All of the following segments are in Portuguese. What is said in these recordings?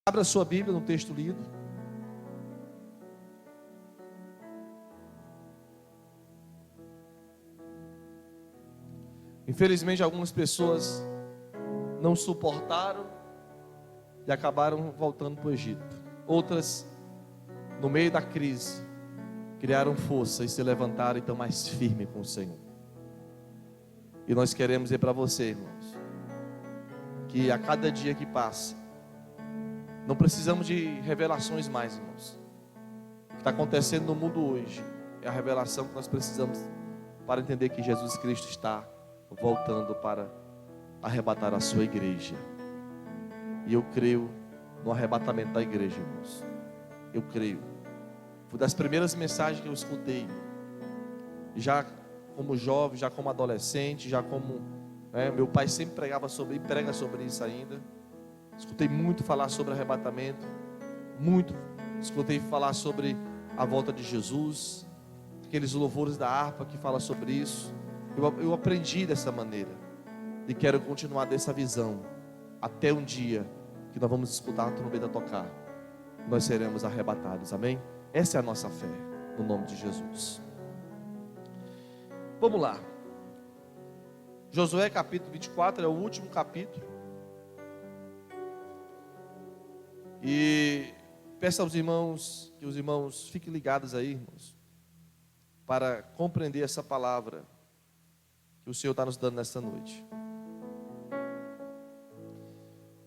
Abra sua Bíblia no texto lido. Infelizmente, algumas pessoas não suportaram e acabaram voltando para o Egito. Outras, no meio da crise, criaram força e se levantaram e estão mais firmes com o Senhor. E nós queremos dizer para você, irmãos, que a cada dia que passa, não precisamos de revelações mais, irmãos. O que está acontecendo no mundo hoje é a revelação que nós precisamos para entender que Jesus Cristo está voltando para arrebatar a sua igreja. E eu creio no arrebatamento da igreja, irmãos. Eu creio. Foi das primeiras mensagens que eu escutei, já como jovem, já como adolescente, já como meu pai sempre pregava sobre e prega sobre isso ainda. Escutei muito falar sobre arrebatamento, muito escutei falar sobre a volta de Jesus, aqueles louvores da harpa que fala sobre isso. Eu aprendi dessa maneira e quero continuar dessa visão até um dia que nós vamos escutar a trombeta tocar, nós seremos arrebatados, amém? Essa é a nossa fé, no nome de Jesus. Vamos lá. Josué capítulo 24 é o último capítulo. E peço aos irmãos que os irmãos fiquem ligados aí, irmãos, para compreender essa palavra que o Senhor está nos dando nesta noite.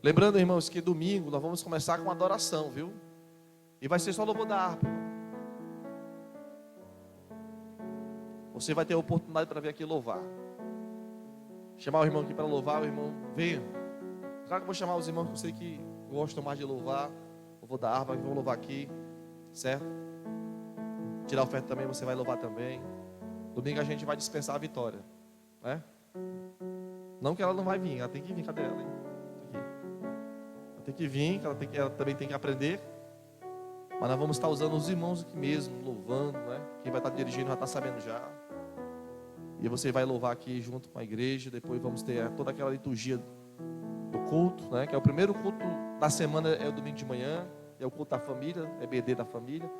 Lembrando, irmãos, que domingo nós vamos começar com adoração, viu? E vai ser só louvor da harpa. Você vai ter a oportunidade para vir aqui louvar. Chamar o irmão aqui para louvar, o irmão venha. Claro que eu vou chamar os irmãos que eu sei que gostam mais de louvar, louvor da harpa, que vão louvar aqui, certo? Tirar a oferta também, você vai louvar também. Domingo a gente vai dispensar a Vitória, né? Não que ela não vai vir, ela tem que vir, cadê ela, hein? Ela tem que vir, ela também tem que aprender. Mas nós vamos estar usando os irmãos aqui mesmo, louvando, né? Quem vai estar dirigindo já está sabendo já. E você vai louvar aqui junto com a igreja. Depois vamos ter toda aquela liturgia do culto, né? Que é o primeiro culto da semana, é o domingo de manhã. É o culto da família, é BD da família.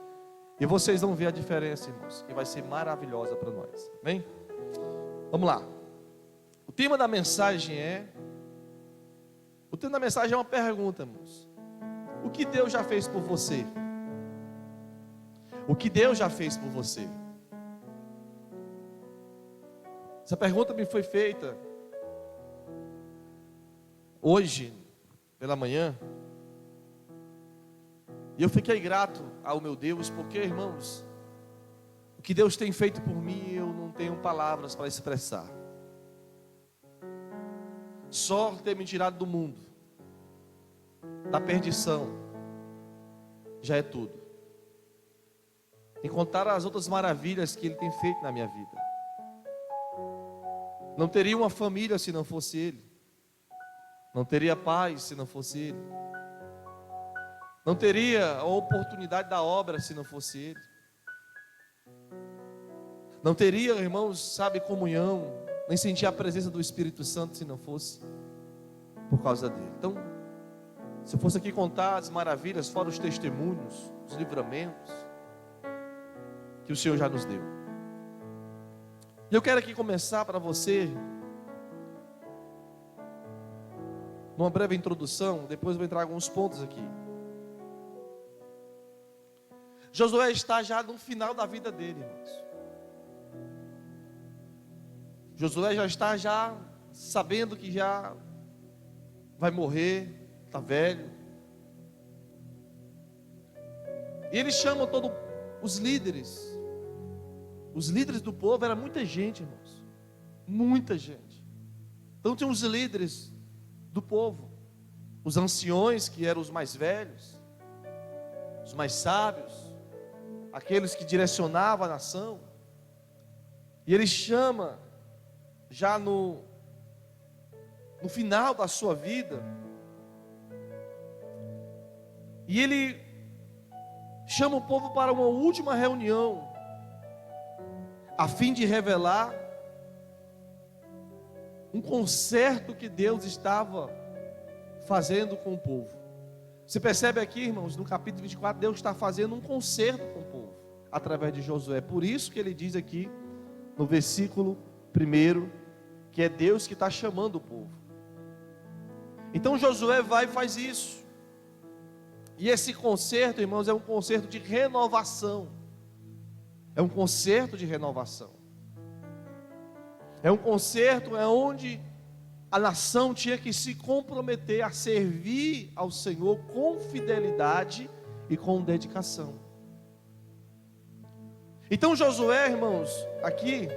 E vocês vão ver a diferença, irmãos, que vai ser maravilhosa para nós. Amém? Vamos lá. O tema da mensagem é uma pergunta, irmãos. O que Deus já fez por você? O que Deus já fez por você? Essa pergunta me foi feita hoje, pela manhã. E eu fiquei grato ao meu Deus, porque, irmãos, o que Deus tem feito por mim, eu não tenho palavras para expressar. Só ter me tirado do mundo, da perdição, já é tudo. Em contar as outras maravilhas que Ele tem feito na minha vida. Não teria uma família se não fosse Ele. Não teria paz se não fosse Ele. Não teria a oportunidade da obra se não fosse Ele. Não teria, irmãos, comunhão, nem sentir a presença do Espírito Santo se não fosse por causa dele. Então, se eu fosse aqui contar as maravilhas, fora os testemunhos, os livramentos que o Senhor já nos deu. E eu quero aqui começar para você, numa breve introdução, depois eu vou entrar em alguns pontos aqui. Josué está já no final da vida dele, irmãos. Josué já está sabendo que já vai morrer, está velho. E ele chama todos os líderes. Os líderes do povo era muita gente, irmãos. Muita gente. Então tinha os líderes do povo, os anciões, que eram os mais velhos, os mais sábios, aqueles que direcionavam a nação. E ele chama, já no final da sua vida, e ele chama o povo para uma última reunião, a fim de revelar um concerto que Deus estava fazendo com o povo. Você percebe aqui, irmãos, no capítulo 24, Deus está fazendo um concerto com o povo, através de Josué. Por isso que ele diz aqui, no versículo 1, que é Deus que está chamando o povo. Então Josué vai e faz isso. E esse concerto, irmãos, é um concerto de renovação. É um concerto de renovação. É um concerto onde a nação tinha que se comprometer a servir ao Senhor com fidelidade e com dedicação. Então Josué, irmãos, aqui,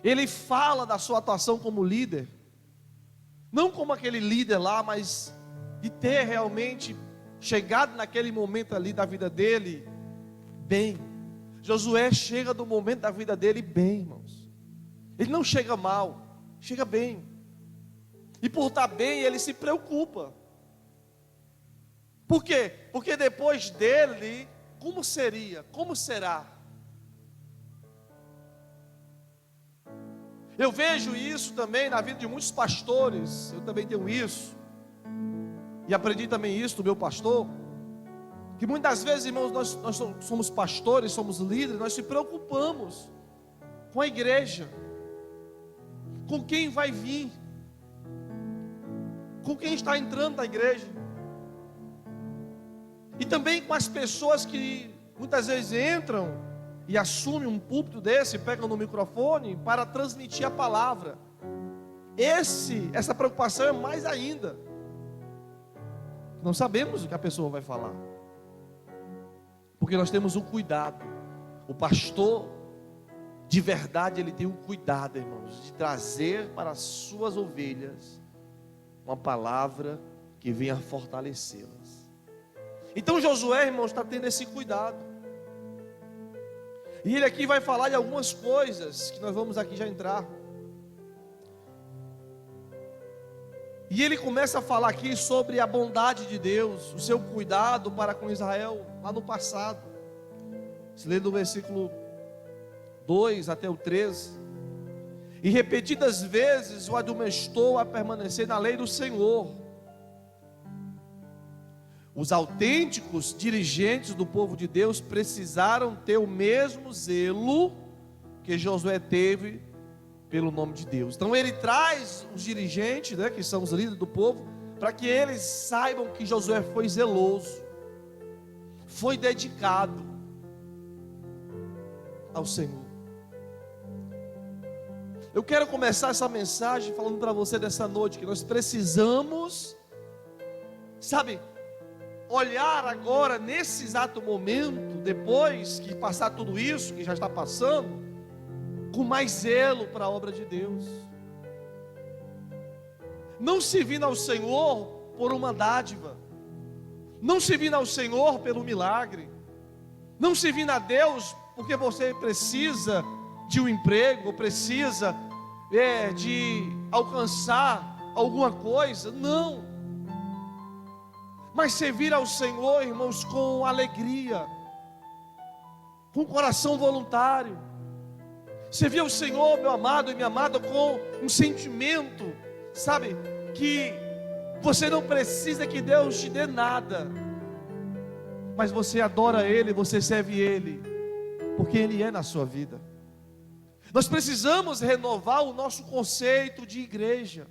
ele fala da sua atuação como líder, não como aquele líder lá, mas de ter realmente chegado naquele momento ali da vida dele, bem. Josué chega do momento da vida dele bem, irmãos. Ele não chega mal, chega bem. E por estar bem, ele se preocupa. Por quê? Porque depois dele, como seria? Como será? Eu vejo isso também na vida de muitos pastores. Eu também tenho isso. E aprendi também isso do meu pastor. Que muitas vezes, irmãos, nós somos pastores, somos líderes, nós se preocupamos com a igreja, com quem vai vir, com quem está entrando na igreja, e também com as pessoas que muitas vezes entram e assumem um púlpito desse, pegam no microfone para transmitir a palavra. Essa preocupação é mais ainda. Não sabemos o que a pessoa vai falar, porque nós temos um cuidado. O pastor de verdade, ele tem um cuidado, irmãos, de trazer para as suas ovelhas uma palavra que venha fortalecê-las. Então Josué, irmãos, está tendo esse cuidado. E ele aqui vai falar de algumas coisas que nós vamos aqui já entrar. E ele começa a falar aqui sobre a bondade de Deus, o seu cuidado para com Israel lá no passado. Se lê do versículo 2 até o 13. E repetidas vezes o admoestou a permanecer na lei do Senhor. Os autênticos dirigentes do povo de Deus precisaram ter o mesmo zelo que Josué teve pelo nome de Deus. Então ele traz os dirigentes, que são os líderes do povo, para que eles saibam que Josué foi zeloso, foi dedicado ao Senhor. Eu quero começar essa mensagem falando para você dessa noite que nós precisamos, olhar agora nesse exato momento, depois que passar tudo isso que já está passando, com mais zelo para a obra de Deus. Não servindo ao Senhor por uma dádiva, não servindo ao Senhor pelo milagre, não servindo a Deus porque você precisa de um emprego, ou precisa de alcançar alguma coisa, não. Mas servir ao Senhor, irmãos, com alegria, com coração voluntário. Servir ao Senhor, meu amado e minha amada, com um sentimento, que você não precisa que Deus te dê nada, mas você adora Ele, você serve Ele, porque Ele é na sua vida. Nós precisamos renovar o nosso conceito de igreja.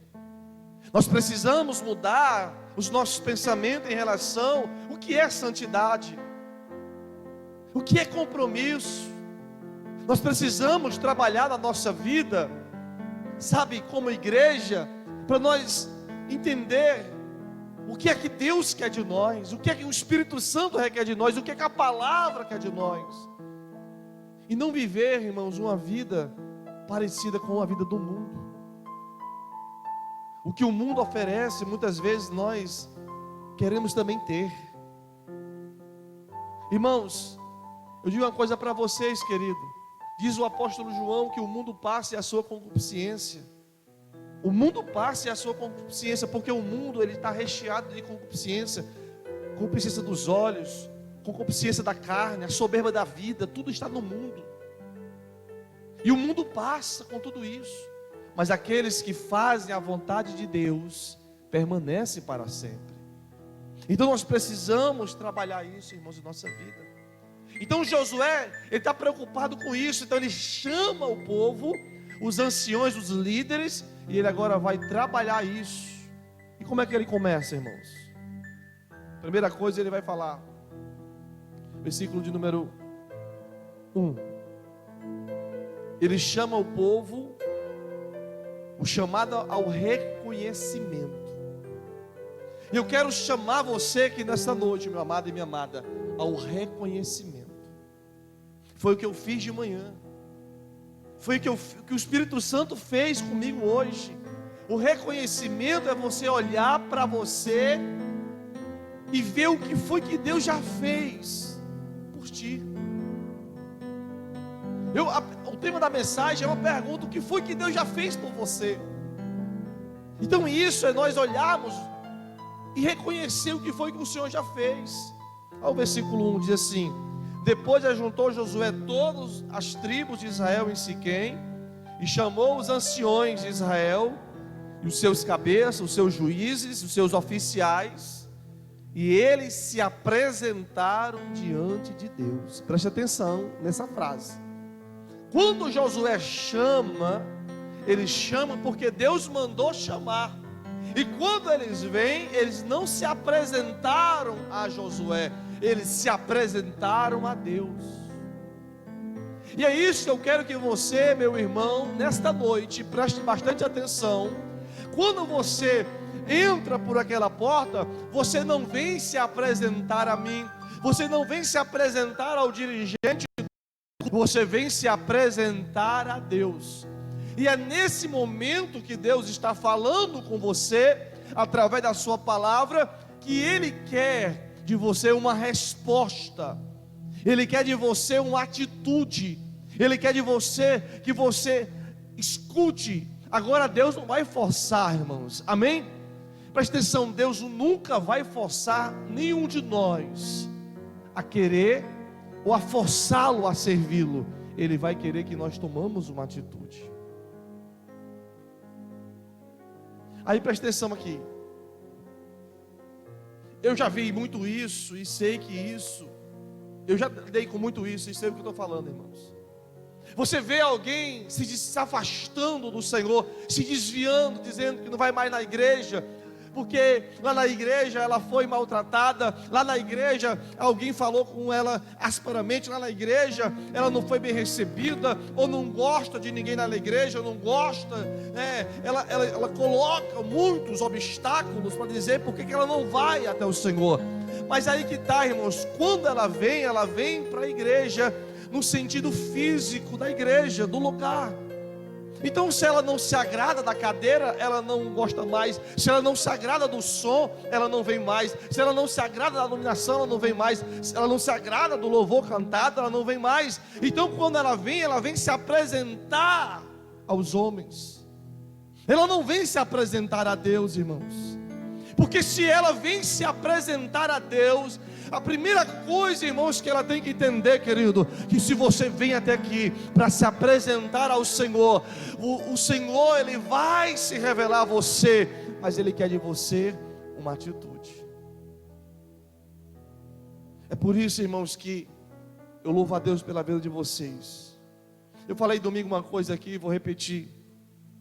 Nós precisamos mudar os nossos pensamentos em relação ao que é santidade, o que é compromisso. Nós precisamos trabalhar na nossa vida, como igreja, para nós entender o que é que Deus quer de nós, o que é que o Espírito Santo requer de nós, o que é que a palavra quer de nós. E não viver, irmãos, uma vida parecida com a vida do mundo. O que o mundo oferece, muitas vezes nós queremos também ter. Irmãos, eu digo uma coisa para vocês, querido. Diz o apóstolo João que o mundo passa e a sua concupiscência. O mundo passa e a sua concupiscência, porque o mundo ele está recheado de concupiscência. Concupiscência dos olhos, concupiscência da carne, a soberba da vida, tudo está no mundo. E o mundo passa com tudo isso. Mas aqueles que fazem a vontade de Deus permanece para sempre. Então nós precisamos trabalhar isso, irmãos, em nossa vida. Então Josué, ele está preocupado com isso. Então ele chama o povo, os anciões, os líderes, e ele agora vai trabalhar isso. E como é que ele começa, irmãos? Primeira coisa, ele vai falar, versículo de número 1. Ele chama o povo, o chamado ao reconhecimento. E eu quero chamar você aqui nesta noite, meu amado e minha amada, ao reconhecimento. Foi o que eu fiz de manhã. Foi o que o Espírito Santo fez comigo hoje. O reconhecimento é você olhar para você e ver o que foi que Deus já fez por ti. O tema da mensagem é uma pergunta: o que foi que Deus já fez por você? Então isso é nós olharmos e reconhecer o que foi que o Senhor já fez. O versículo 1 diz assim: depois ajuntou Josué todas as tribos de Israel em Siquém, e chamou os anciões de Israel, e os seus cabeças, os seus juízes, os seus oficiais, e eles se apresentaram diante de Deus. Preste atenção nessa frase. Quando Josué chama, ele chama porque Deus mandou chamar. E quando eles vêm, eles não se apresentaram a Josué, eles se apresentaram a Deus. E é isso que eu quero que você, meu irmão, nesta noite, preste bastante atenção. Quando você entra por aquela porta, você não vem se apresentar a mim, você não vem se apresentar ao dirigente, você vem se apresentar a Deus. E é nesse momento que Deus está falando com você, através da sua palavra, que Ele quer de você uma resposta, Ele quer de você uma atitude, Ele quer de você que você escute. Agora Deus não vai forçar, irmãos, amém? Presta atenção, Deus nunca vai forçar nenhum de nós a querer ou a forçá-lo a servi-lo. Ele vai querer que nós tomamos uma atitude. Aí presta atenção aqui. Eu já vi muito isso e sei que isso, eu já dei com muito isso e sei o que eu estou falando, irmãos. Você vê alguém se afastando do Senhor, se desviando, dizendo que não vai mais na igreja, porque lá na igreja ela foi maltratada, lá na igreja alguém falou com ela asperamente, lá na igreja ela não foi bem recebida, ou não gosta de ninguém na igreja, não gosta, ela coloca muitos obstáculos para dizer por que ela não vai até o Senhor. Mas aí que está, irmãos, quando ela vem para a igreja, no sentido físico da igreja, do lugar. Então, se ela não se agrada da cadeira, ela não gosta mais. Se ela não se agrada do som, ela não vem mais. Se ela não se agrada da iluminação, ela não vem mais. Se ela não se agrada do louvor cantado, ela não vem mais. Então, quando ela vem se apresentar aos homens. Ela não vem se apresentar a Deus, irmãos. Porque se ela vem se apresentar a Deus, a primeira coisa, irmãos, que ela tem que entender, querido, que se você vem até aqui para se apresentar ao Senhor, o Senhor, Ele vai se revelar a você, mas Ele quer de você uma atitude. É por isso, irmãos, que eu louvo a Deus pela vida de vocês. Eu falei domingo uma coisa aqui, vou repetir.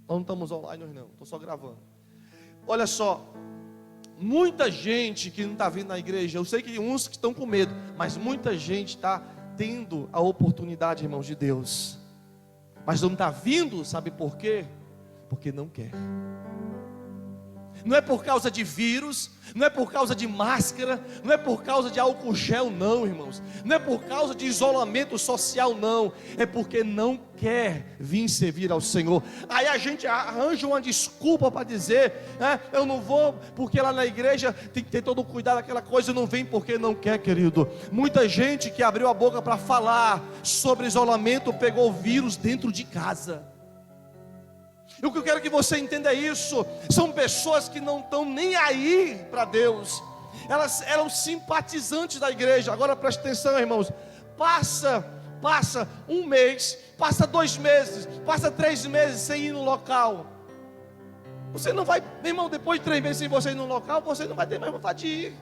Nós não estamos online hoje não, estou só gravando. Olha só, muita gente que não está vindo na igreja, eu sei que uns que estão com medo, mas muita gente está tendo a oportunidade, irmãos, de Deus, mas não está vindo, sabe por quê? Porque não quer. Não é por causa de vírus, não é por causa de máscara, não é por causa de álcool gel, não, irmãos. Não é por causa de isolamento social, não. É porque não quer vir servir ao Senhor. Aí a gente arranja uma desculpa para dizer, eu não vou porque lá na igreja tem que ter todo o cuidado, aquela coisa, não vem porque não quer, querido. Muita gente que abriu a boca para falar sobre isolamento pegou o vírus dentro de casa. E o que eu quero que você entenda é isso. São pessoas que não estão nem aí para Deus. Elas eram simpatizantes da igreja. Agora preste atenção, irmãos. Passa um mês, passa 2 meses, passa 3 meses sem ir no local. Você não vai, meu irmão, depois de 3 meses sem você ir num local, você não vai ter mais vontade de ir.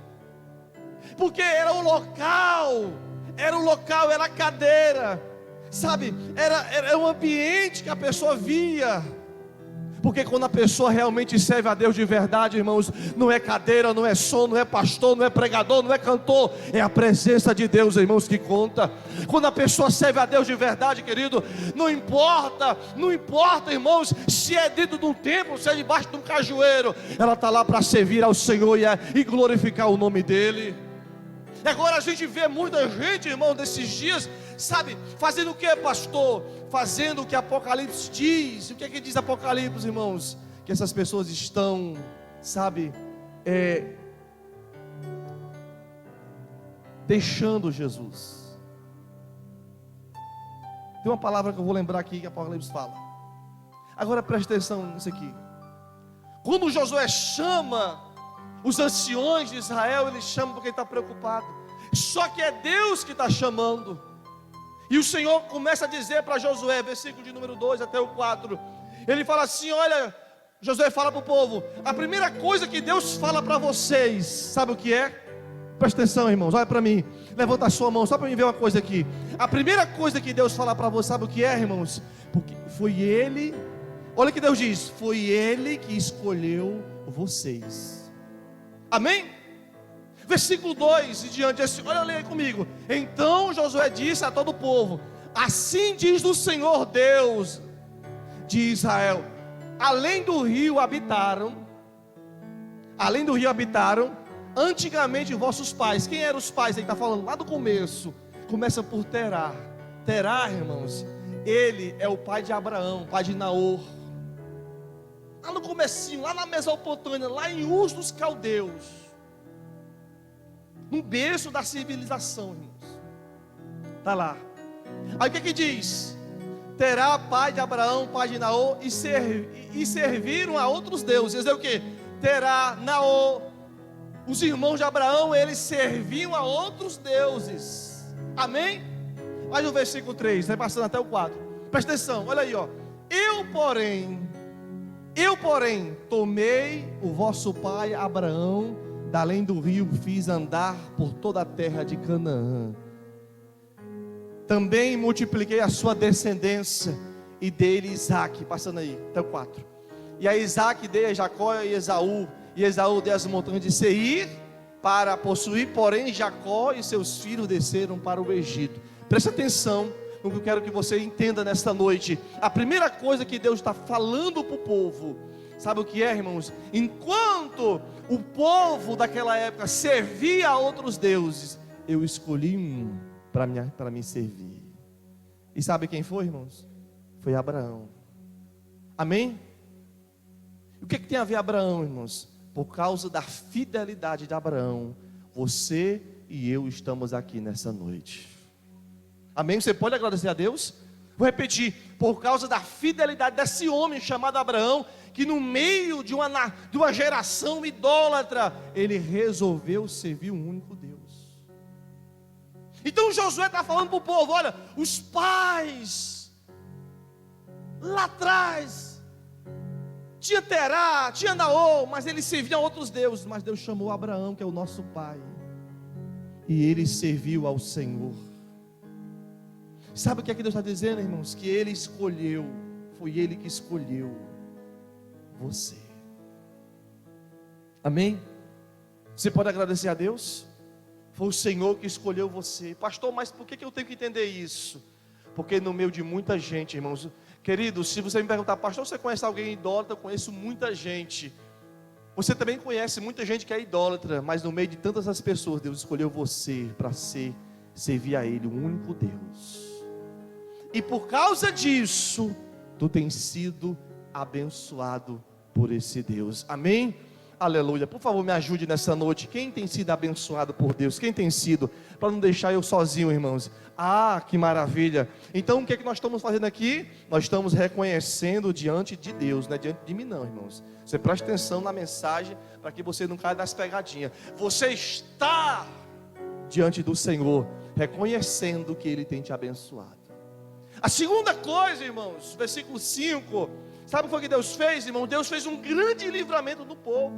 Porque era o local, era a cadeira, sabe? Era um ambiente que a pessoa via. Porque quando a pessoa realmente serve a Deus de verdade, irmãos, não é cadeira, não é som, não é pastor, não é pregador, não é cantor, é a presença de Deus, irmãos, que conta. Quando a pessoa serve a Deus de verdade, querido, não importa, irmãos, se é dentro de um templo, se é debaixo de um cajueiro, ela está lá para servir ao Senhor e glorificar o nome dEle. E agora a gente vê muita gente, irmão, desses dias, sabe, fazendo o que, pastor? Fazendo o que Apocalipse diz. O que é que diz Apocalipse, irmãos? Que essas pessoas estão, sabe, deixando Jesus. Tem uma palavra que eu vou lembrar aqui que Apocalipse fala. Agora preste atenção nisso aqui. Quando Josué chama os anciões de Israel, ele chama porque ele está preocupado. Só que é Deus que está chamando. E o Senhor começa a dizer para Josué, versículo de número 2 até o 4. Ele fala assim, olha, Josué fala para o povo, a primeira coisa que Deus fala para vocês, sabe o que é? Presta atenção, irmãos, olha para mim, levanta a sua mão, só para mim ver uma coisa aqui. A primeira coisa que Deus fala para vocês, sabe o que é, irmãos? Porque foi Ele, olha o que Deus diz, foi Ele que escolheu vocês. Amém? Versículo 2 e diante, olha, leia comigo. Então Josué disse a todo o povo, assim diz o Senhor Deus de Israel, além do rio habitaram, antigamente vossos pais. Quem eram os pais? Ele está falando lá do começo, começa por Terá. Terá, irmãos, ele é o pai de Abraão, pai de Naor. Lá no comecinho, lá na Mesopotâmia, lá em Uz dos Caldeus, no berço da civilização, irmãos. Está lá. Aí o que diz? Terá, pai de Abraão, pai de Naor, e serviram a outros deuses. É o que? Terá, Naor, os irmãos de Abraão, eles serviam a outros deuses. Amém? Olha o versículo 3, vai passando até o 4. Presta atenção, olha aí, ó. Eu, porém, tomei o vosso pai Abraão, da além do rio, fiz andar por toda a terra de Canaã. Também multipliquei a sua descendência e dei-lhe Isaque, passando aí, até o 4. E a Isaque dei a Jacó e Esaú dei as montanhas de Seir para possuir, porém Jacó e seus filhos desceram para o Egito. Preste atenção no que eu quero que você entenda nesta noite. A primeira coisa que Deus está falando para o povo, sabe o que é, irmãos? Enquanto o povo daquela época servia a outros deuses, eu escolhi um para me servir. E sabe quem foi, irmãos? Foi Abraão. Amém? E o que tem a ver Abraão, irmãos? Por causa da fidelidade de Abraão, você e eu estamos aqui nessa noite. Amém? Você pode agradecer a Deus? Vou repetir, por causa da fidelidade desse homem chamado Abraão, que no meio de uma geração idólatra, ele resolveu servir um único Deus. Então Josué está falando para o povo, olha, os pais, lá atrás, tinha Terá, tinha Naor, mas eles serviam a outros deuses, mas Deus chamou Abraão, que é o nosso pai, e ele serviu ao Senhor. Sabe o que é que Deus está dizendo, irmãos? Que Ele escolheu, foi Ele que escolheu você. Amém? Você pode agradecer a Deus? Foi o Senhor que escolheu você. Pastor, mas por que eu tenho que entender isso? Porque no meio de muita gente, irmãos, queridos, se você me perguntar, pastor, você conhece alguém idólatra? Eu conheço muita gente. Você também conhece muita gente que é idólatra, mas no meio de tantas as pessoas, Deus escolheu você para servir a Ele, o único Deus. E por causa disso, tu tens sido abençoado por esse Deus. Amém? Aleluia. Por favor, me ajude nessa noite. Quem tem sido abençoado por Deus? Quem tem sido? Para não deixar eu sozinho, irmãos. Ah, que maravilha. Então, o que é que nós estamos fazendo aqui? Nós estamos reconhecendo diante de Deus, não é diante de mim não, irmãos. Você presta atenção na mensagem, para que você não caia das pegadinhas. Você está diante do Senhor, reconhecendo que Ele tem te abençoado. A segunda coisa, irmãos, versículo 5, Sabe o que foi que Deus fez, irmão? Deus fez um grande livramento do povo.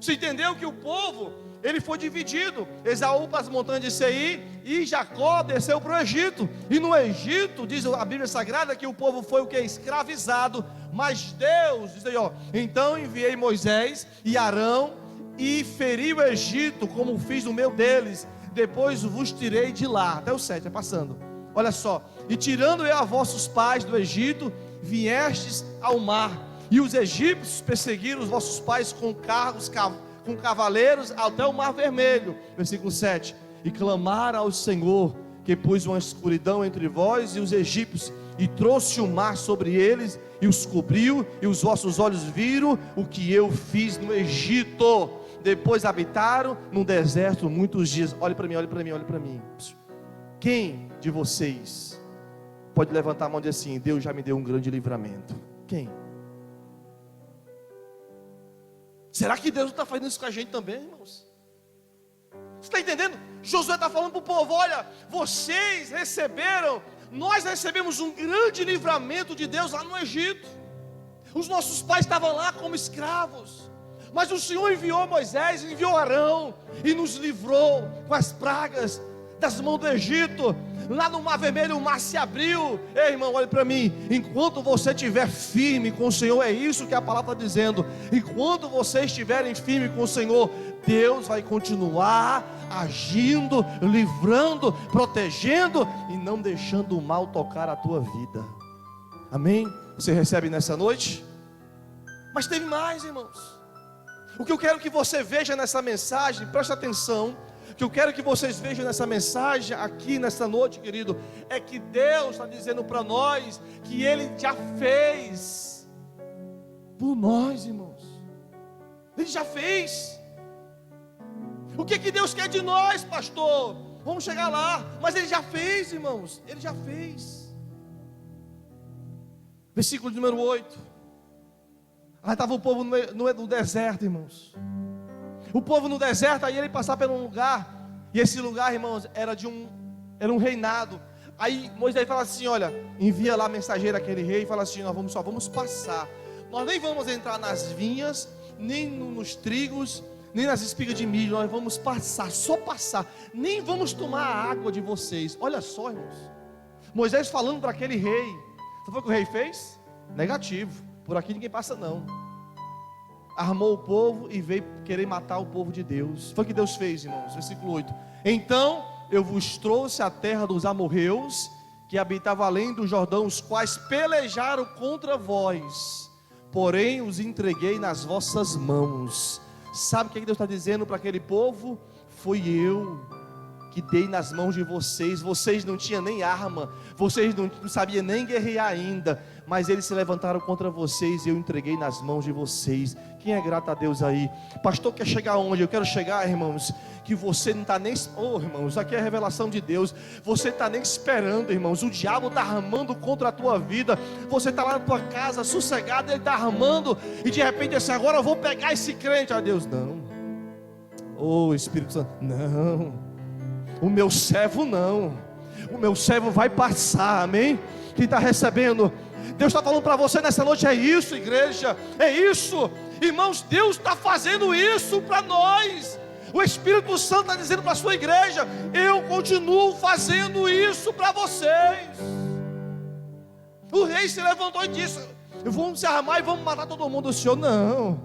Você entendeu que o povo, ele foi dividido. Esaú para as montanhas de Seir e Jacó desceu para o Egito. E no Egito, diz a Bíblia Sagrada, que o povo foi o que? Escravizado. Mas Deus, diz aí, ó, então enviei Moisés e Arão e feri o Egito, como fiz no meio deles. Depois vos tirei de lá. Até o 7, passando. Olha só. E tirando eu a vossos pais do Egito, viestes ao mar. E os egípcios perseguiram os vossos pais com carros, com cavaleiros, até o mar vermelho. Versículo 7. E clamaram ao Senhor, que pôs uma escuridão entre vós e os egípcios, e trouxe o mar sobre eles, e os cobriu, e os vossos olhos viram o que eu fiz no Egito. Depois habitaram no deserto muitos dias. Olhe para mim, olhe para mim, olhe para mim. Quem de vocês pode levantar a mão e dizer assim: Deus já me deu um grande livramento? Quem? Será que Deus não está fazendo isso com a gente também, irmãos? Você está entendendo? Josué está falando para o povo: olha, vocês receberam, nós recebemos um grande livramento de Deus lá no Egito. Os nossos pais estavam lá como escravos, mas o Senhor enviou Moisés, enviou Arão, e nos livrou com as pragas das mãos do Egito. Lá no Mar Vermelho o mar se abriu. Ei, irmão, olhe para mim. Enquanto você estiver firme com o Senhor, é isso que a palavra está dizendo. Enquanto vocês estiverem firmes com o Senhor, Deus vai continuar agindo, livrando, protegendo e não deixando o mal tocar a tua vida. Amém? Você recebe nessa noite? Mas teve mais, irmãos. O que eu quero que você veja nessa mensagem, preste atenção, que eu quero que vocês vejam nessa mensagem aqui nessa noite, querido, é que Deus está dizendo para nós que Ele já fez por nós, irmãos. Ele já fez. O que Deus quer de nós, pastor? Vamos chegar lá, mas Ele já fez, irmãos. Ele já fez. Versículo número 8. Aí estava o povo no deserto, irmãos. O povo no deserto, aí ele passava por um lugar, e esse lugar, irmãos, era um reinado. Aí Moisés fala assim: olha, envia lá mensageiro àquele rei, e fala assim: nós só vamos passar, nós nem vamos entrar nas vinhas, nem nos trigos, nem nas espigas de milho, nós vamos passar, só passar, nem vamos tomar a água de vocês. Olha só, irmãos, Moisés falando para aquele rei. Sabe o que o rei fez? Negativo, por aqui ninguém passa não. Armou o povo e veio querer matar o povo de Deus. Foi o que Deus fez, irmãos. Versículo 8. Então eu vos trouxe a terra dos amorreus, que habitavam além do Jordão, os quais pelejaram contra vós, porém os entreguei nas vossas mãos. Sabe o que Deus está dizendo para aquele povo? Foi eu que dei nas mãos de vocês. Vocês não tinham nem arma, vocês não sabiam nem guerrear ainda, mas eles se levantaram contra vocês e eu entreguei nas mãos de vocês. Quem é grato a Deus aí? Pastor, quer chegar onde? Eu quero chegar, irmãos, que você não está nem... Oh, irmãos, aqui é a revelação de Deus. Você não está nem esperando, irmãos. O diabo está armando contra a tua vida. Você está lá na tua casa, sossegado, ele está armando, e de repente assim: agora eu vou pegar esse crente. Ah, Deus, não. Oh, Espírito Santo, não. O meu servo não. O meu servo vai passar, amém? Quem está recebendo? Deus está falando para você nessa noite: é isso, igreja, é isso, irmãos. Deus está fazendo isso para nós. O Espírito Santo está dizendo para a sua igreja: eu continuo fazendo isso para vocês. O rei se levantou e disse: vamos se armar e vamos matar todo mundo. O Senhor, não.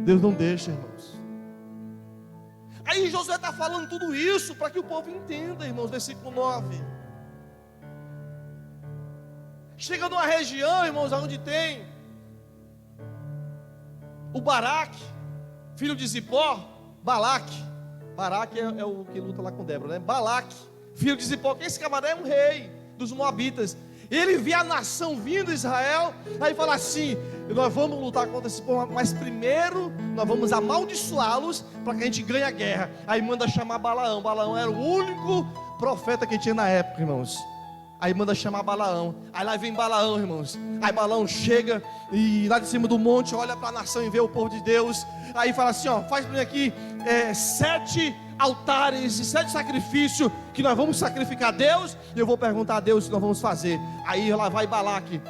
Deus não deixa, irmãos. Aí Josué está falando tudo isso para que o povo entenda, irmãos. Versículo 9. Chega numa região, irmãos, onde tem o Baraque, filho de Zippor. Balaque é o que luta lá com Débora, né? Balaque, filho de Zippor, que esse camarada é um rei dos Moabitas. Ele vê a nação vindo, Israel, aí fala assim: nós vamos lutar contra esse povo, mas primeiro nós vamos amaldiçoá-los para que a gente ganhe a guerra. Aí manda chamar Balaão. Balaão era o único profeta que tinha na época, irmãos. Aí manda chamar Balaão. Aí lá vem Balaão, irmãos. Aí Balaão chega e lá de cima do monte olha para a nação e vê o povo de Deus. Aí fala assim: ó, faz para mim aqui 7 altares e 7 sacrifícios, que nós vamos sacrificar a Deus, e eu vou perguntar a Deus o que nós vamos fazer. Aí lá vai Balaque,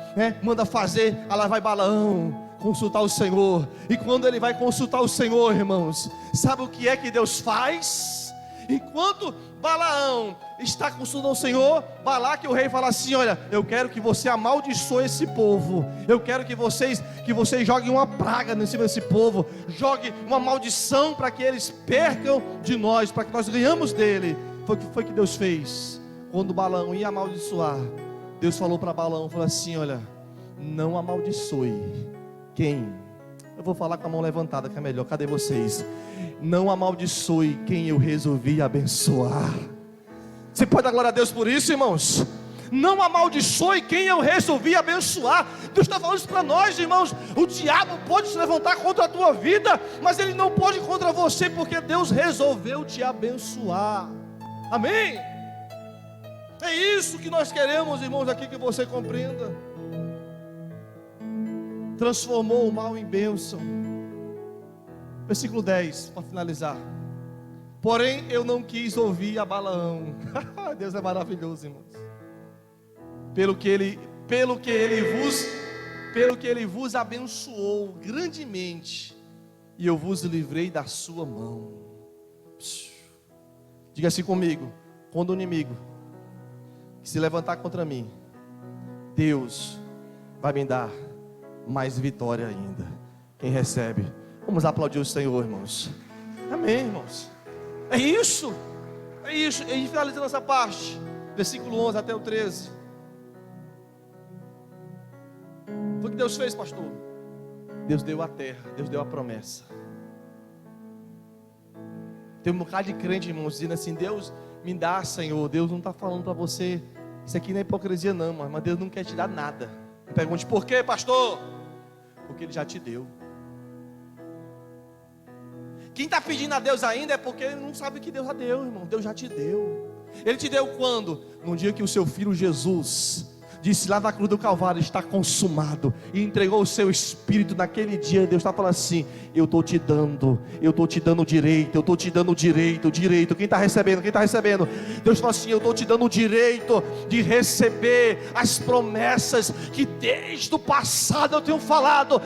manda fazer, aí lá vai Balaão consultar o Senhor. E quando ele vai consultar o Senhor, irmãos, sabe o que é que Deus faz? Enquanto Balaão está consultando o Senhor, Balaque, o rei, fala assim: olha, eu quero que você amaldiçoe esse povo, eu quero que vocês joguem uma praga em cima desse povo, jogue uma maldição para que eles percam de nós, para que nós ganhamos dele. Foi o que Deus fez. Quando Balaão ia amaldiçoar, Deus falou para Balaão, falou assim: olha, não amaldiçoe. Quem? Eu vou falar com a mão levantada que é melhor. Cadê vocês? Não amaldiçoe quem eu resolvi abençoar. Você pode dar glória a Deus por isso, irmãos? Não amaldiçoe quem eu resolvi abençoar. Deus está falando isso para nós, irmãos. O diabo pode se levantar contra a tua vida, mas ele não pode contra você, porque Deus resolveu te abençoar. Amém? É isso que nós queremos, irmãos, aqui, que você compreenda. Transformou o mal em bênção. Versículo 10, para finalizar. Porém eu não quis ouvir a Balaão. Deus é maravilhoso, irmãos. Pelo que ele vos abençoou grandemente, e eu vos livrei da sua mão. Diga assim comigo: quando o inimigo se levantar contra mim, Deus vai me dar mais vitória ainda. Quem recebe? Vamos aplaudir o Senhor, irmãos. Amém, irmãos. É isso. É isso. E finalizando essa parte, versículo 11 até o 13. Foi o que Deus fez, pastor. Deus deu a terra, Deus deu a promessa. Tem um bocado de crente, irmãos, dizendo assim: Deus me dá, Senhor. Deus não está falando para você. Isso aqui não é hipocrisia não, mas Deus não quer te dar nada. Não pergunte por quê, pastor? Porque Ele já te deu. Quem está pedindo a Deus ainda é porque ele não sabe que Deus já deu, irmão. Deus já te deu. Ele te deu quando? No dia que o seu filho Jesus disse lá na cruz do Calvário: está consumado, e entregou o seu espírito. Naquele dia Deus está falando assim: eu estou te dando direito, eu estou te dando direito. Quem está recebendo? Deus fala assim: eu estou te dando o direito de receber as promessas que desde o passado eu tenho falado,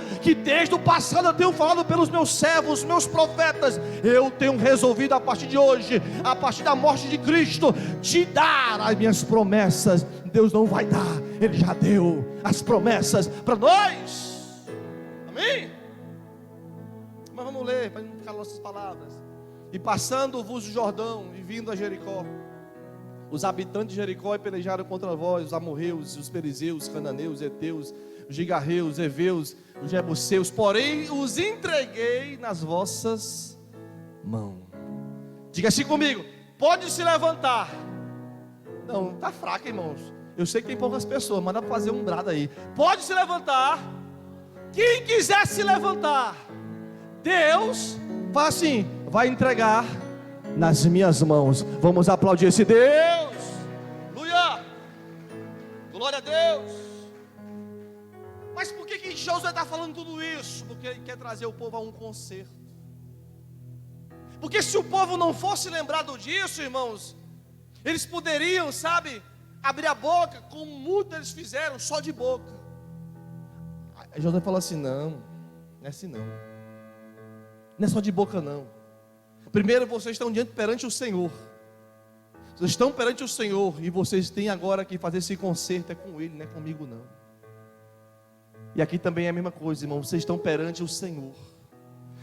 pelos meus servos, meus profetas. Eu tenho resolvido a partir de hoje, a partir da morte de Cristo, te dar as minhas promessas. Deus não vai dar, Ele já deu as promessas para nós. Amém? Mas vamos ler, para não ficar nossas palavras. E passando-vos o Jordão, e vindo a Jericó, os habitantes de Jericó pelejaram contra vós, os amorreus, os perizeus, os cananeus, os heteus, os gigarreus, os heveus, os jebuseus, porém os entreguei nas vossas mãos. Diga assim comigo: pode se levantar. Não, está fraco, irmãos. Eu sei que tem poucas pessoas, mas dá para fazer um brado aí. Pode se levantar. Quem quiser se levantar, Deus fala assim: vai entregar nas minhas mãos. Vamos aplaudir esse Deus. Aleluia. Glória a Deus. Mas por que Josué está falando tudo isso? Porque ele quer trazer o povo a um conserto. Porque se o povo não fosse lembrado disso, irmãos, eles poderiam, abrir a boca, como muitos eles fizeram, só de boca. Aí Josué falou assim: não é assim não. Não é só de boca não. Primeiro vocês estão perante o Senhor. Vocês estão perante o Senhor, e vocês têm agora que fazer esse conserto, é com Ele, não é comigo não. E aqui também é a mesma coisa, irmão. Vocês estão perante o Senhor.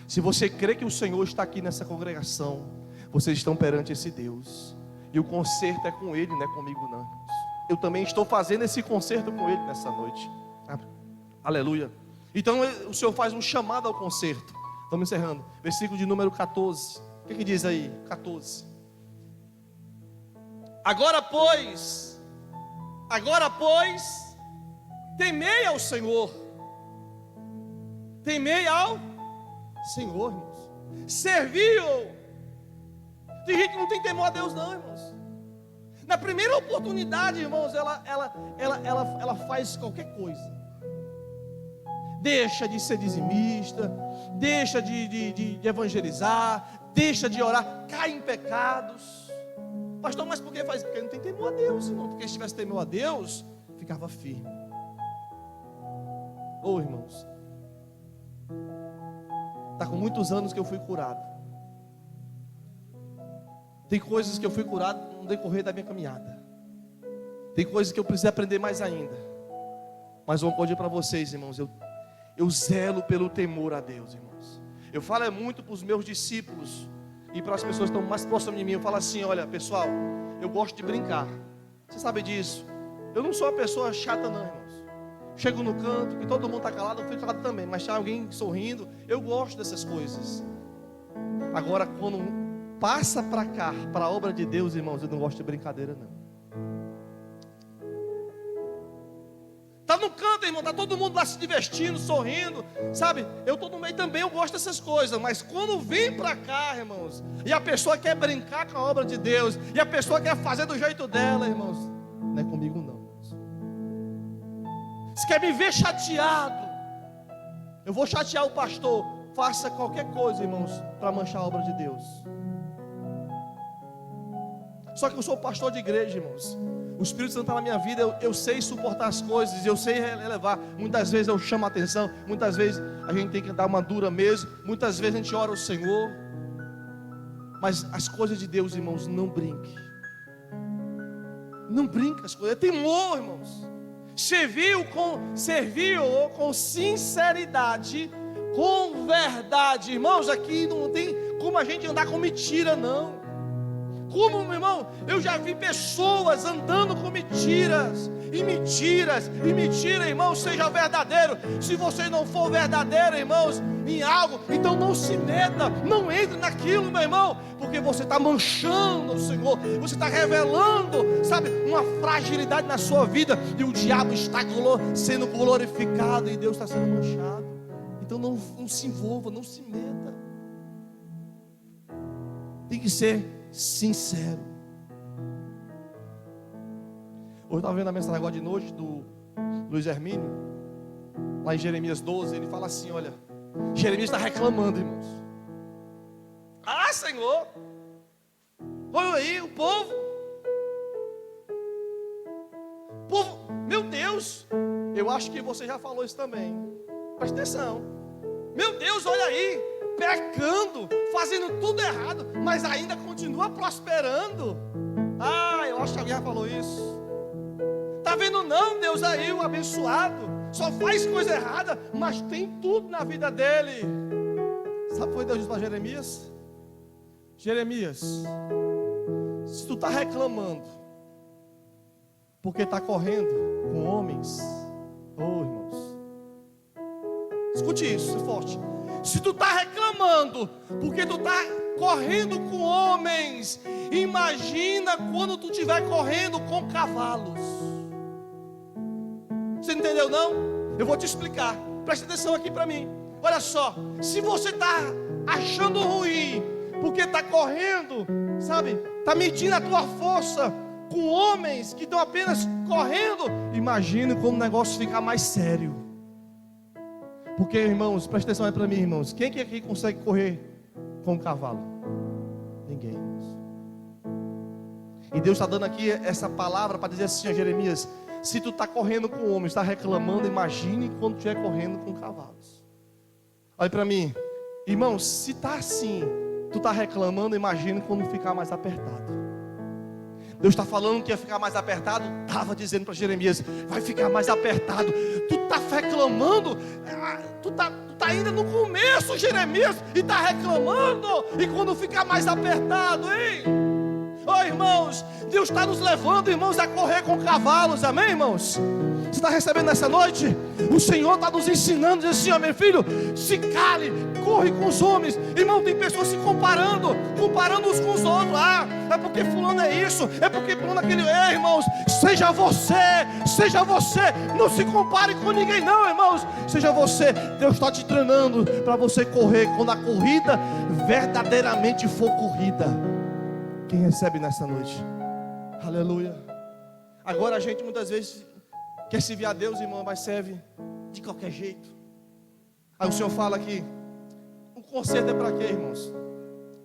Se você crê que o Senhor está aqui nessa congregação, vocês estão perante esse Deus. E o conserto é com Ele, não é comigo não, irmãos. Eu também estou fazendo esse conserto com Ele nessa noite. Aleluia. Então o Senhor faz um chamado ao conserto. Estamos encerrando. Versículo de número 14. O que diz aí? 14. Agora pois, temei ao Senhor. Temei ao Senhor, irmãos. Servi-o. Tem gente que não tem temor a Deus não, irmãos. Na primeira oportunidade, irmãos, ela faz qualquer coisa. Deixa de ser dizimista, deixa de evangelizar, deixa de orar, cai em pecados. Pastor, mas por que faz? Porque não tem temor a Deus, irmão. Porque se tivesse temor a Deus, ficava firme. Irmãos, está com muitos anos que eu fui curado. Tem coisas que eu fui curado no decorrer da minha caminhada. Tem coisas que eu preciso aprender mais ainda. Mas uma coisa para vocês, irmãos, eu zelo pelo temor a Deus, irmãos. Eu falo muito para os meus discípulos e para as pessoas que estão mais próximas de mim. Eu falo assim: olha, pessoal, eu gosto de brincar. Você sabe disso? Eu não sou uma pessoa chata não, irmãos. Chego no canto, que todo mundo está calado, eu fico calado também. Mas se alguém sorrindo, eu gosto dessas coisas. Agora, quando passa para cá, para a obra de Deus, irmãos, eu não gosto de brincadeira não. Está no canto, irmão, está todo mundo lá se divertindo, sorrindo, sabe? Eu estou no meio também, eu gosto dessas coisas. Mas quando vem para cá, irmãos, e a pessoa quer brincar com a obra de Deus, e a pessoa quer fazer do jeito dela, irmãos, não é comigo não. Se quer me ver chateado, eu vou chatear o pastor. Faça qualquer coisa, irmãos, para manchar a obra de Deus. Só que eu sou pastor de igreja, irmãos. O Espírito Santo está na minha vida, eu sei suportar as coisas, eu sei relevar. Muitas vezes eu chamo a atenção, muitas vezes a gente tem que dar uma dura mesmo, muitas vezes a gente ora ao Senhor. Mas as coisas de Deus, irmãos, não brinque. Não brinque as coisas, é temor, irmãos. Serviu com sinceridade, com verdade. Irmãos, aqui não tem como a gente andar com mentira não. Como, meu irmão, eu já vi pessoas andando com mentiras, irmão, seja verdadeiro. Se você não for verdadeiro, irmãos, em algo, então não se meta, não entre naquilo, meu irmão, porque você está manchando o Senhor, você está revelando, sabe, uma fragilidade na sua vida, e o diabo está sendo glorificado, e Deus está sendo manchado. Então não se envolva, não se meta. Tem que ser sincero. Hoje eu estava vendo a mensagem agora de noite do Luiz Hermínio, lá em Jeremias 12, ele fala assim: olha, Jeremias está reclamando, irmãos. Ah, Senhor, olha aí o povo, meu Deus, eu acho que você já falou isso também, presta atenção. Meu Deus, olha aí, pecando, fazendo tudo errado, mas ainda continua prosperando. Ah, eu acho que alguém já falou isso. Está vendo não, Deus aí, o abençoado, só faz coisa errada, mas tem tudo na vida dele. Sabe o que foi Deus disse para Jeremias? Jeremias, se tu está reclamando porque está correndo com homens, irmãos, escute isso, é forte. Se tu está reclamando porque tu está correndo com homens, imagina quando tu estiver correndo com cavalos. Você entendeu não? Eu vou te explicar, presta atenção aqui para mim. Olha só, se você está achando ruim porque está correndo, sabe, está medindo a tua força com homens que estão apenas correndo, imagine como o negócio fica mais sério. Porque, irmãos, presta atenção aí para mim, irmãos. Quem que aqui consegue correr com um cavalo? Ninguém, irmãos. E Deus está dando aqui essa palavra para dizer assim a Jeremias: se tu está correndo com homens, está reclamando, imagine quando tu estiver correndo com cavalos. Olha para mim, irmãos, se está assim, tu está reclamando, imagine quando ficar mais apertado. Deus está falando que ia ficar mais apertado. Estava dizendo para Jeremias: vai ficar mais apertado. Tu está reclamando, tu está ainda no começo, Jeremias, e está reclamando. E quando ficar mais apertado, hein? Irmãos, Deus está nos levando, irmãos, a correr com cavalos, amém, irmãos? Você está recebendo nessa noite? O Senhor está nos ensinando, diz assim: ó, meu filho, se cale, corre com os homens. Irmão, tem pessoas se comparando uns com os outros. Ah, é porque fulano é isso, é porque fulano é aquele. Irmãos, seja você, não se compare com ninguém não, irmãos. Seja você, Deus está te treinando para você correr quando a corrida verdadeiramente for corrida. Quem recebe nessa noite? Aleluia. Agora a gente muitas vezes quer servir a Deus, irmão, mas serve de qualquer jeito. Aí o Senhor fala que o conserto é para quê, irmãos?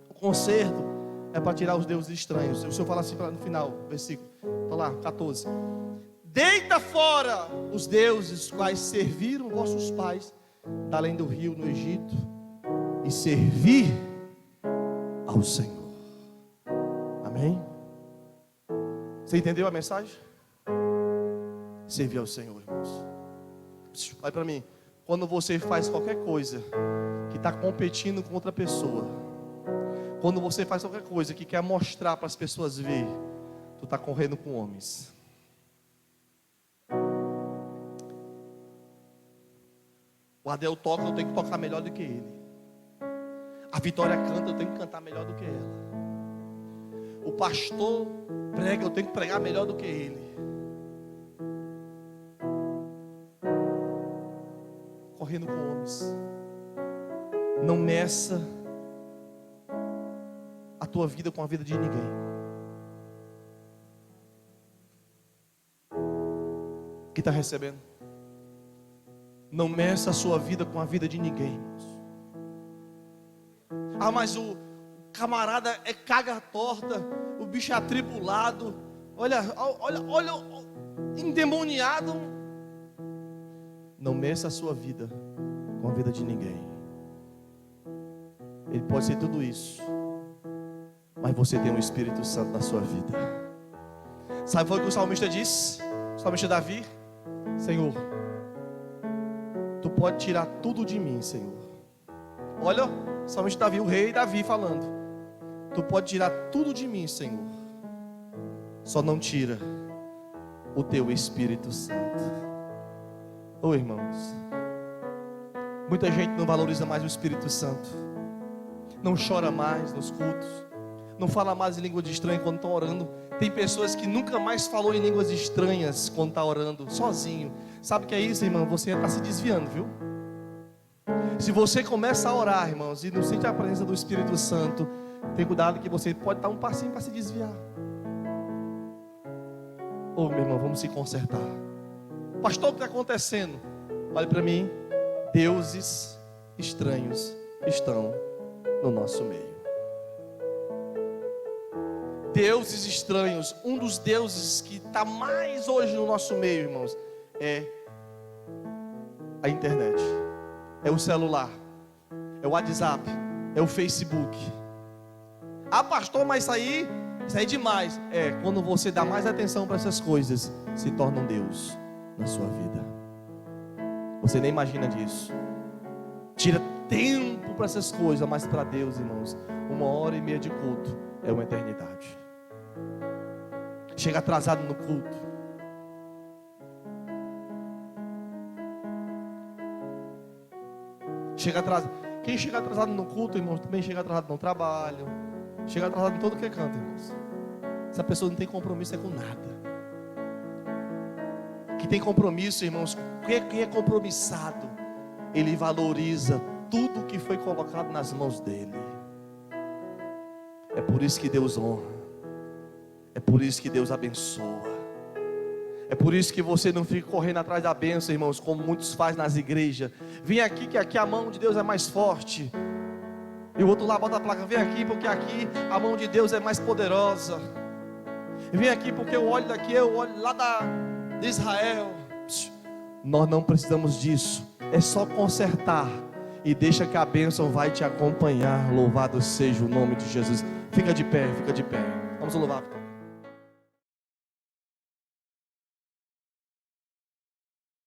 O conserto é para tirar os deuses estranhos. O Senhor fala assim no final, versículo, está lá, 14. Deita fora os deuses quais serviram vossos pais, da além do rio no Egito, e servir ao Senhor. Amém? Você entendeu a mensagem? Servir ao Senhor, irmãos. Olha para mim. Quando você faz qualquer coisa que está competindo com outra pessoa, quando você faz qualquer coisa que quer mostrar para as pessoas ver, tu está correndo com homens. O Adel toca, eu tenho que tocar melhor do que ele. A Vitória canta, eu tenho que cantar melhor do que ela. O pastor prega, eu tenho que pregar melhor do que ele. Correndo com homens. Não meça a tua vida com a vida de ninguém. Que está recebendo? Não meça a sua vida com a vida de ninguém. Ah, mas o camarada é caga torta, o bicho é atribulado, olha, endemoniado. Não meça a sua vida com a vida de ninguém. Ele pode ser tudo isso, mas você tem o Espírito Santo na sua vida. Sabe o que o salmista disse? O salmista Davi: Senhor, tu pode tirar tudo de mim, Senhor. Olha, o salmista Davi, o rei Davi falando: tu pode tirar tudo de mim, Senhor, só não tira o teu Espírito Santo. Ô irmãos, muita gente não valoriza mais o Espírito Santo, não chora mais nos cultos, não fala mais em língua de estranho quando estão orando. Tem pessoas que nunca mais falou em línguas estranhas quando está orando, sozinho. Sabe o que é isso, irmão? Você está se desviando, viu? Se você começa a orar, irmãos, e não sente a presença do Espírito Santo, tem cuidado que você pode dar um passinho para se desviar. Ô meu irmão, vamos se consertar. Pastor, o que está acontecendo? Olhe para mim. Deuses estranhos estão no nosso meio. Deuses estranhos. Um dos deuses que está mais hoje no nosso meio, irmãos, é a internet, é o celular, é o WhatsApp, é o Facebook. Ah, pastor, mas isso aí é demais. É, quando você dá mais atenção para essas coisas, se torna um Deus na sua vida. Você nem imagina disso. Tira tempo para essas coisas, mas para Deus, irmãos, 1h30 de culto é uma eternidade. Chega atrasado no culto. Chega atrasado. Quem chega atrasado no culto, irmãos, também chega atrasado no trabalho. Chega atrasado em todo o que canta, irmãos. Essa pessoa não tem compromisso com nada. Que tem compromisso, irmãos, quem é compromissado, ele valoriza tudo que foi colocado nas mãos dele. É por isso que Deus honra. É por isso que Deus abençoa. É por isso que você não fica correndo atrás da bênção, irmãos, como muitos fazem nas igrejas. Vem aqui que aqui a mão de Deus é mais forte. E o outro lá bota a placa: vem aqui porque aqui a mão de Deus é mais poderosa. Vem aqui porque eu olho daqui, eu olho lá de Israel. Nós não precisamos disso. É só consertar e deixa que a bênção vai te acompanhar. Louvado seja o nome de Jesus. Fica de pé, fica de pé. Vamos louvar.